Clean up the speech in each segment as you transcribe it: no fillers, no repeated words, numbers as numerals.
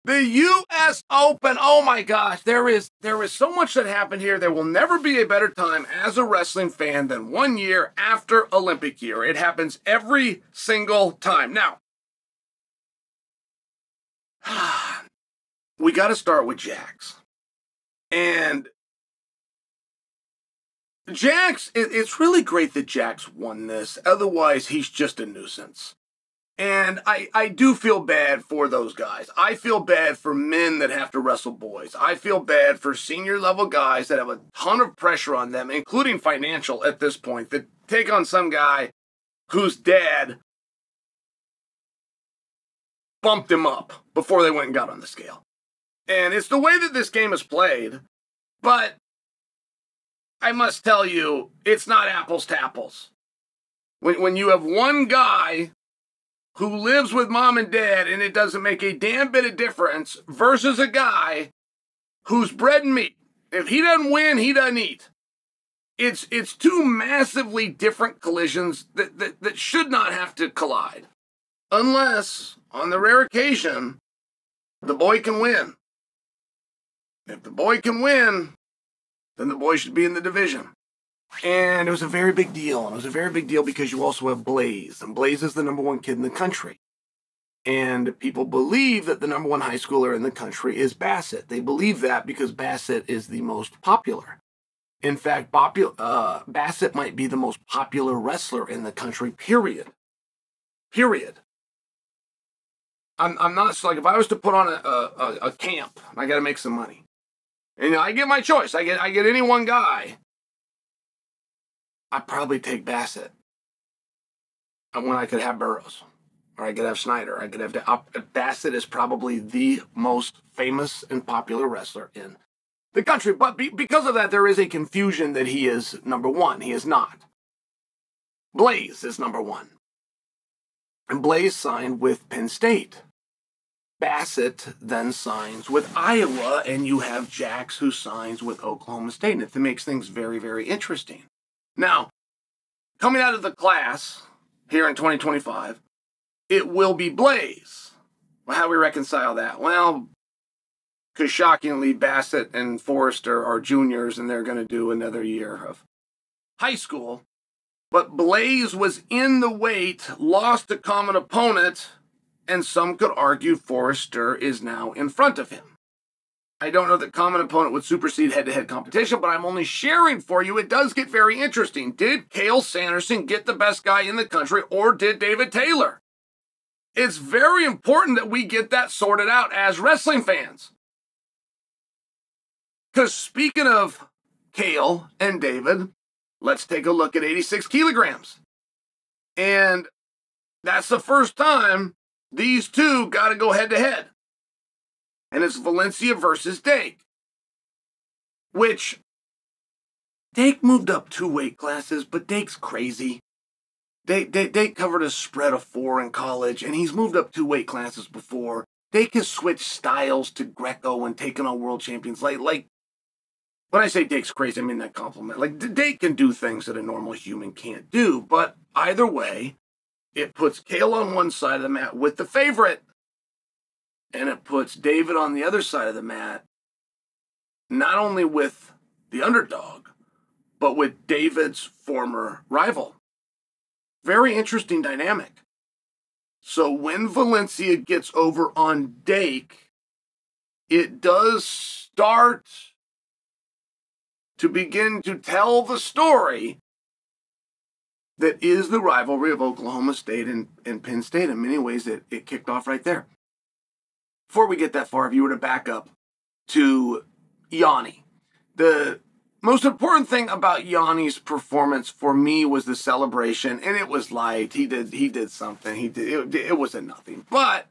The U.S. Open. Oh my gosh, there is so much that happened here. There will never be a better time as a wrestling fan than 1 year after Olympic year. It happens every single time. Now, we got to start with Jax. And Jax, it's really great that Jax won this. Otherwise, he's just a nuisance. And I do feel bad for those guys. I feel bad for men that have to wrestle boys. I feel bad for senior level guys that have a ton of pressure on them, including financial at this point, that take on some guy whose dad bumped him up before they went and got on the scale. And it's the way that this game is played, but I must tell you, it's not apples to apples. When you have one guy who lives with mom and dad and it doesn't make a damn bit of difference versus a guy who's bread and meat. If he doesn't win, he doesn't eat. It's two massively different collisions that should not have to collide. Unless, on the rare occasion, the boy can win. If the boy can win, then the boy should be in the division. And it was a very big deal. And it was a very big deal because you also have Blaze. And Blaze is the #1 kid in the country. And people believe that the #1 high schooler in the country is Bassett. They believe that because Bassett is the most popular. In fact, Bassett might be the most popular wrestler in the country, period. Period. I'm not, like, if I was to put on a camp, I got to make some money. And I get my choice. I get any one guy. I'd probably take Bassett. And when I could have Burroughs, or I could have Snyder, I could have Bassett is probably the most famous and popular wrestler in the country. But because of that, there is a confusion that he is #1. He is not. Blaze is #1. And Blaze signed with Penn State. Bassett then signs with Iowa, and you have Jax who signs with Oklahoma State. And it makes things very, very interesting. Now, coming out of the class here in 2025, it will be Blaze. Well, how do we reconcile that? Well, because shockingly, Bassett and Forrester are juniors, and they're going to do another year of high school. But Blaze was in the weight, lost a common opponent, and some could argue Forrester is now in front of him. I don't know that common opponent would supersede head-to-head competition, but I'm only sharing for you. It does get very interesting. Did Chael Sanderson get the best guy in the country, or did David Taylor? It's very important that we get that sorted out as wrestling fans. Because speaking of Chael and David, let's take a look at 86 kilograms. And that's the first time these two got to go head-to-head. And it's Valencia versus Dake. Which, Dake moved up 2 weight classes, but Dake's crazy. Dake covered a spread of 4 in college, and he's moved up 2 weight classes before. Dake has switched styles to Greco and taken on world champions. Like, when I say Dake's crazy, I mean that compliment. Like, Dake can do things that a normal human can't do, but either way, it puts Chael on one side of the mat with the favorite, and it puts David on the other side of the mat, not only with the underdog, but with David's former rival. Very interesting dynamic. So when Valencia gets over on Dake, it does start to begin to tell the story that is the rivalry of Oklahoma State and Penn State. In many ways, it kicked off right there. Before we get that far, if you were to back up to Yanni, the most important thing about Yanni's performance for me was the celebration, and it was light. He did something. It was a nothing. But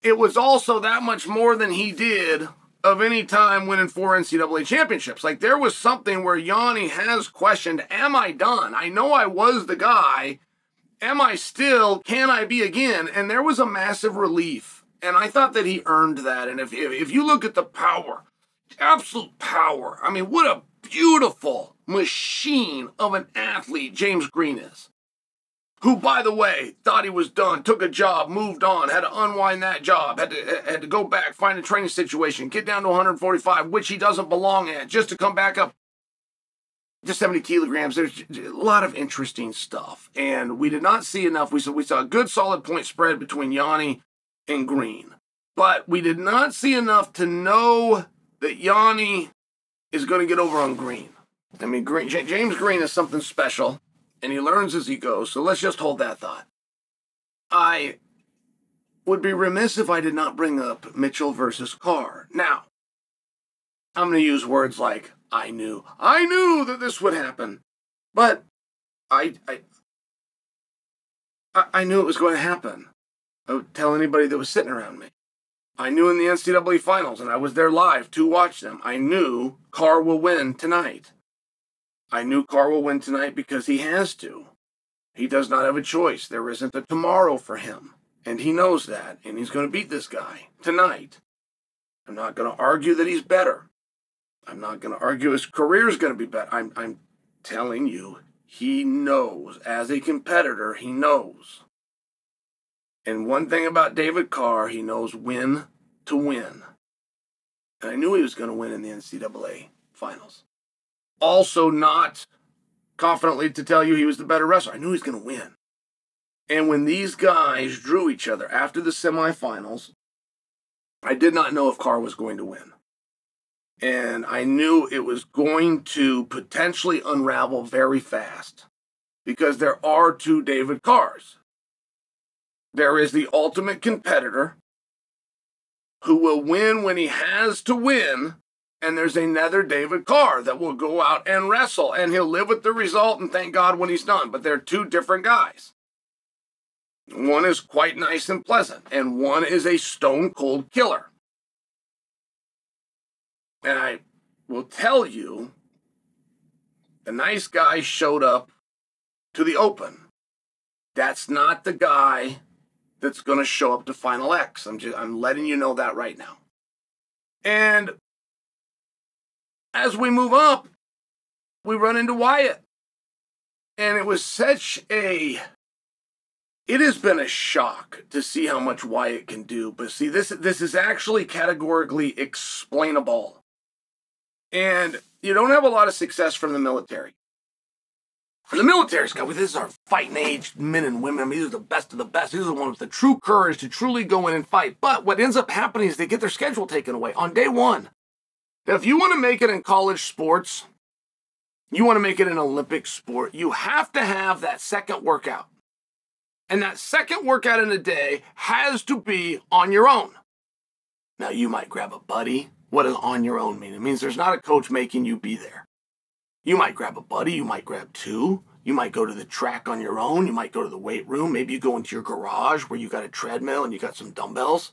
it was also that much more than he did of any time winning 4 NCAA championships. Like, there was something where Yanni has questioned, am I done? I know I was the guy. Am I still? Can I be again? And there was a massive relief. And I thought that he earned that. And if you look at the power, absolute power, I mean, what a beautiful machine of an athlete James Green is. who, by the way, thought he was done, took a job, moved on, had to unwind that job, had to go back, find a training situation, get down to 145, which he doesn't belong at, just to come back up to 70 kilograms. There's a lot of interesting stuff. And we did not see enough. We saw a good solid point spread between Yanni and Green. But we did not see enough to know that Yanni is going to get over on Green. I mean, James Green is something special, and he learns as he goes. So let's just hold that thought. I would be remiss if I did not bring up Mitchell versus Carr. Now, I'm going to use words like, I knew that this would happen, but I knew it was going to happen. I would tell anybody that was sitting around me. I knew in the NCAA finals, and I was there live to watch them. I knew Carr will win tonight. I knew Carr will win tonight because he has to. He does not have a choice. There isn't a tomorrow for him, and he knows that, and he's going to beat this guy tonight. I'm not going to argue that he's better. I'm not going to argue his career is going to be better. I'm telling you, he knows. As a competitor, he knows. And one thing about David Carr, he knows when to win. And I knew he was going to win in the NCAA finals. Also not confidently to tell you he was the better wrestler. I knew he was going to win. And when these guys drew each other after the semifinals, I did not know if Carr was going to win. And I knew it was going to potentially unravel very fast because there are two David Carrs. There is the ultimate competitor who will win when he has to win, and there's another David Carr that will go out and wrestle, and he'll live with the result and thank God when he's done. But they're two different guys. One is quite nice and pleasant, and one is a stone-cold killer. And I will tell you, the nice guy showed up to the Open. That's not the guy that's going to show up to Final X. I'm letting you know that right now. And as we move up, we run into Wyatt. And it was it has been a shock to see how much Wyatt can do. But see, this is actually categorically explainable. And you don't have a lot of success from the military. The military's got, this is our fighting age men and women. I mean, these are the best of the best. These are the ones with the true courage to truly go in and fight. But what ends up happening is they get their schedule taken away on day one. Now, if you want to make it in college sports, you want to make it an Olympic sport, you have to have that second workout. And that second workout in a day has to be on your own. Now, you might grab a buddy. What does on your own mean? It means there's not a coach making you be there. You might grab a buddy. You might grab two. You might go to the track on your own. You might go to the weight room. Maybe you go into your garage where you got a treadmill and you got some dumbbells.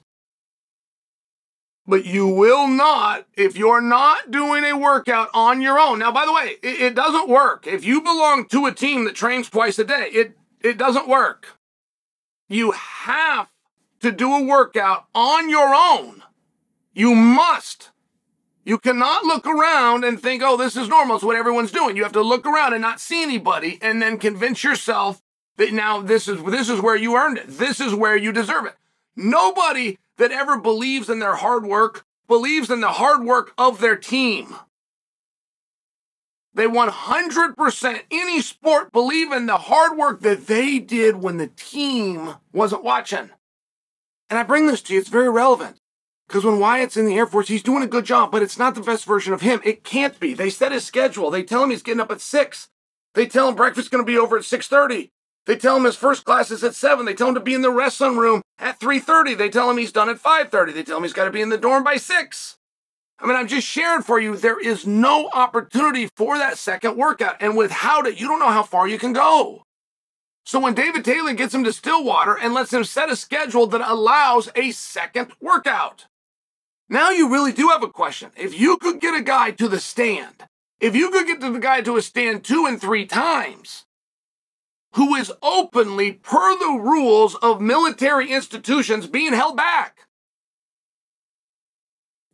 But you will not, if you're not doing a workout on your own. Now, by the way, it doesn't work. If you belong to a team that trains twice a day, it doesn't work. You have to do a workout on your own. You must. You cannot look around and think, oh, this is normal. It's what everyone's doing. You have to look around and not see anybody and then convince yourself that now this is where you earned it. This is where you deserve it. Nobody that ever believes in their hard work believes in the hard work of their team. They 100%, any sport, believe in the hard work that they did when the team wasn't watching. And I bring this to you. It's very relevant. Because when Wyatt's in the Air Force, he's doing a good job, but it's not the best version of him. It can't be. They set his schedule. They tell him he's getting up at 6. They tell him breakfast's going to be over at 6:30. They tell him his first class is at 7. They tell him to be in the wrestling room at 3:30. They tell him he's done at 5:30. They tell him he's got to be in the dorm by 6. I mean, I'm just sharing for you, there is no opportunity for that second workout. And without it, you don't know how far you can go. So when David Taylor gets him to Stillwater and lets him set a schedule that allows a second workout, now you really do have a question. If you could get a guy to the stand, if you could get the guy to a stand 2 and 3 times, who is openly, per the rules of military institutions, being held back.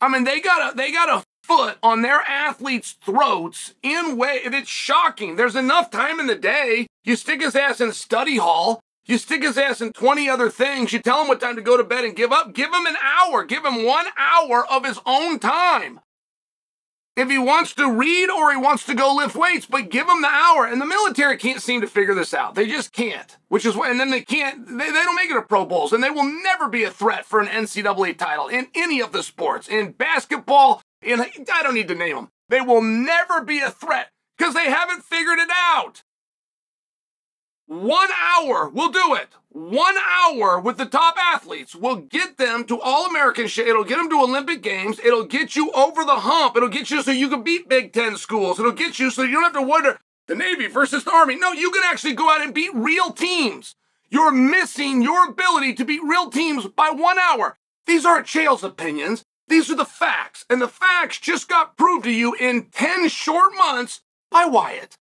I mean, they gotta foot on their athletes' throats in way, and it's shocking. There's enough time in the day. You stick his ass in study hall. You stick his ass in 20 other things. You tell him what time to go to bed and give up. Give him an hour. Give him 1 hour of his own time. If he wants to read or he wants to go lift weights, but give him the hour. And the military can't seem to figure this out. They just can't. Which is why, and then they don't make it to Pro Bowls, and they will never be a threat for an NCAA title in any of the sports. In basketball, I don't need to name them. They will never be a threat because they haven't figured it out. 1 hour will do it. 1 hour with the top athletes will get them to All-American shit. It'll get them to Olympic Games. It'll get you over the hump. It'll get you so you can beat Big Ten schools. It'll get you so you don't have to wonder the Navy versus the Army. No, you can actually go out and beat real teams. You're missing your ability to beat real teams by 1 hour. These aren't Chael's opinions. These are the facts. And the facts just got proved to you in 10 short months by Wyatt.